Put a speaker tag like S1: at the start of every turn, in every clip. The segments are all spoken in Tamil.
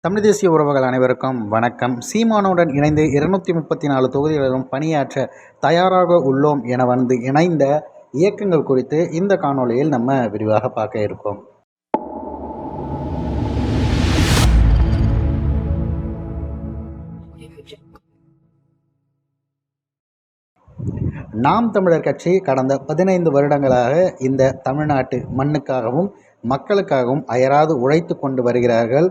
S1: தமிழ் தேசிய உறவுகள் அனைவருக்கும் வணக்கம். சீமானுடன் இணைந்து 234 தொகுதிகளிலும் பணியாற்ற தயாராக உள்ளோம் என இணைந்த இயக்கங்கள் குறித்து இந்த காணொளியில் நம்ம விரிவாக பார்க்க இருக்கோம். நாம் தமிழர் கட்சி கடந்த 15 வருடங்களாக இந்த தமிழ்நாட்டு மண்ணுக்காகவும் மக்களுக்காகவும் அயராது உழைத்து கொண்டு வருகிறார்கள்.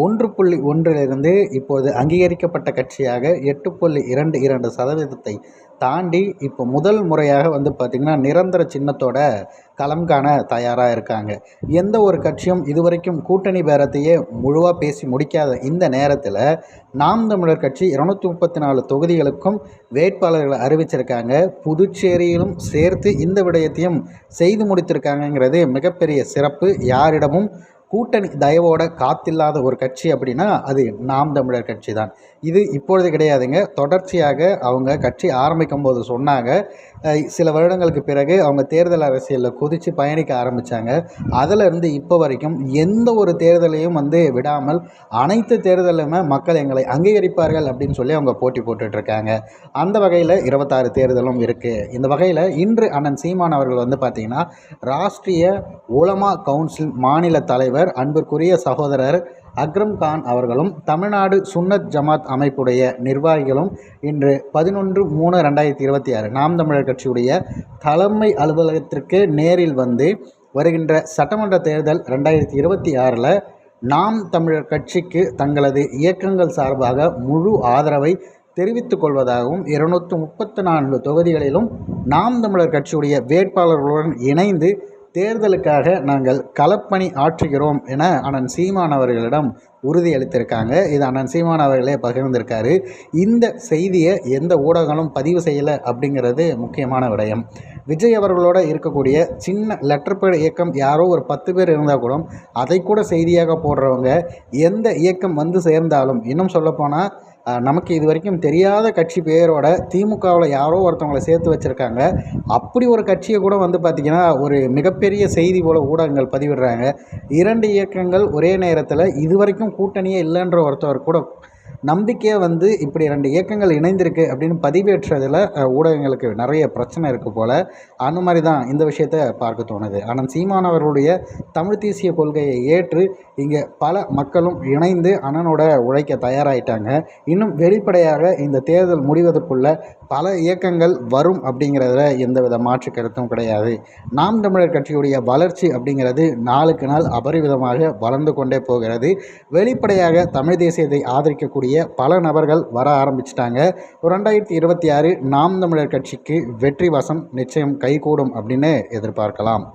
S1: 1.1 இப்போது அங்கீகரிக்கப்பட்ட கட்சியாக 8.22% தாண்டி இப்போ முதல் முறையாக பார்த்திங்கன்னா நிரந்தர சின்னத்தோட களம் காண தயாராக இருக்காங்க. எந்த ஒரு கட்சியும் இதுவரைக்கும் கூட்டணி பேரத்தையே முழுவாக பேசி முடிக்காத இந்த நேரத்தில் நாம் தமிழர் கட்சி 234 தொகுதிகளுக்கும் வேட்பாளர்களை அறிவிச்சிருக்காங்க. புதுச்சேரியிலும் சேர்த்து இந்த விடயத்தையும் செய்து முடித்திருக்காங்கங்கிறது மிகப்பெரிய சிறப்பு. யாரிடமும் கூட்டணி தயவோட காத்தில்லாத ஒரு கட்சி அப்படின்னா அது நாம் தமிழர் கட்சி தான். இது இப்பொழுது கிடையாதுங்க. தொடர்ச்சியாக அவங்க கட்சி ஆரம்பிக்கும் போது சொன்னாங்க. சில வருடங்களுக்கு பிறகு அவங்க தேர்தல் அரசியலில் குதித்து பயணிக்க ஆரம்பித்தாங்க. அதிலிருந்து இப்போ வரைக்கும் எந்த ஒரு தேர்தலையும் விடாமல் அனைத்து தேர்தலுமே மக்கள் எங்களை அங்கீகரிப்பார்கள் அப்படின்னு சொல்லி அவங்க போட்டி போட்டுட்ருக்காங்க. அந்த வகையில் 26 தேர்தலும் இருக்குது. இந்த வகையில் இன்று அண்ணன் சீமான் அவர்கள் பார்த்திங்கன்னா ராஷ்ட்ரிய உலமா கவுன்சில் மாநில தலைவர் அன்பிற்குரிய சகோதரர் அக்ரம் கான் அவர்களும் தமிழ்நாடு சுன்னத் ஜமாத் அமைப்புடைய நிர்வாகிகளும் இன்று 11/3/2026 நாம் தமிழர் கட்சியுடைய தலைமை அலுவலகத்திற்கு நேரில் வருகின்ற சட்டமன்ற தேர்தல் 2026 நாம் தமிழர் கட்சிக்கு தங்களது இயக்கங்கள் சார்பாக முழு ஆதரவை தெரிவித்துக் கொள்வதாகவும் 234 தொகுதிகளிலும் நாம் தமிழர் கட்சியுடைய வேட்பாளர்களுடன் இணைந்து தேர்தலுக்காக நாங்கள் களப்பணி ஆற்றுகிறோம் என அண்ணன் சீமான் அவர்களிடம் உறுதியளித்திருக்காங்க. இது அண்ணன் சீமான் அவர்களே பகிர்ந்திருக்காரு. இந்த செய்தியை எந்த ஊடகங்களும் பதிவு செய்யலை அப்படிங்கிறது முக்கியமான விடயம். விஜய் அவர்களோட இருக்கக்கூடிய சின்ன லெட்டர் பேட் இயக்கம் யாரோ ஒரு 10 பேர் இருந்தால் கூட அதை கூட செய்தியாக போடுறவங்க எந்த இயக்கம் சேர்ந்தாலும், இன்னும் சொல்லப்போனால் நமக்கு இது வரைக்கும் தெரியாத கட்சி பேரோட திமுகவில் யாரோ ஒருத்தவங்களை சேர்த்து வச்சுருக்காங்க. அப்படி ஒரு கட்சியை கூட பார்த்திங்கன்னா ஒரு மிகப்பெரிய செய்தி போல் ஊடகங்கள் பதிவிடுறாங்க. 2 இயக்கங்கள் ஒரே நேரத்தில் இதுவரைக்கும் கூட்டணியே இல்லைன்ற ஒருத்தவர் கூட நம்பிக்கையாக இப்படி 2 இயக்கங்கள் இணைந்திருக்கு அப்படின்னு பதிவேற்றதில் ஊடகங்களுக்கு நிறைய பிரச்சனை இருக்குது போல். அந்த மாதிரி தான் இந்த விஷயத்தை பார்க்க தோணுது. ஆனால் சீமான் அவர்களுடைய தமிழ் தேசிய கொள்கையை ஏற்று இங்கே பல மக்களும் இணைந்து அண்ணனோட உழைக்க தயாராகிட்டாங்க. இன்னும் வெளிப்படையாக இந்த தேர்தல் முடிவதற்குள்ள பல இயக்கங்கள் வரும் அப்படிங்கிறதுல எந்தவித மாற்று கருத்தும் கிடையாது. நாம் தமிழர் கட்சியுடைய வளர்ச்சி அப்படிங்கிறது நாளுக்கு நாள் அபரிவிதமாக வளர்ந்து கொண்டே போகிறது. வெளிப்படையாக தமிழ் தேசியத்தை ஆதரிக்கக்கூடிய பல நபர்கள் வர ஆரம்பிச்சிட்டாங்க. 2026 நாம் தமிழர் கட்சிக்கு வெற்றி வசம் நிச்சயம் கைகூடும் அப்படின்னு எதிர்பார்க்கலாம்.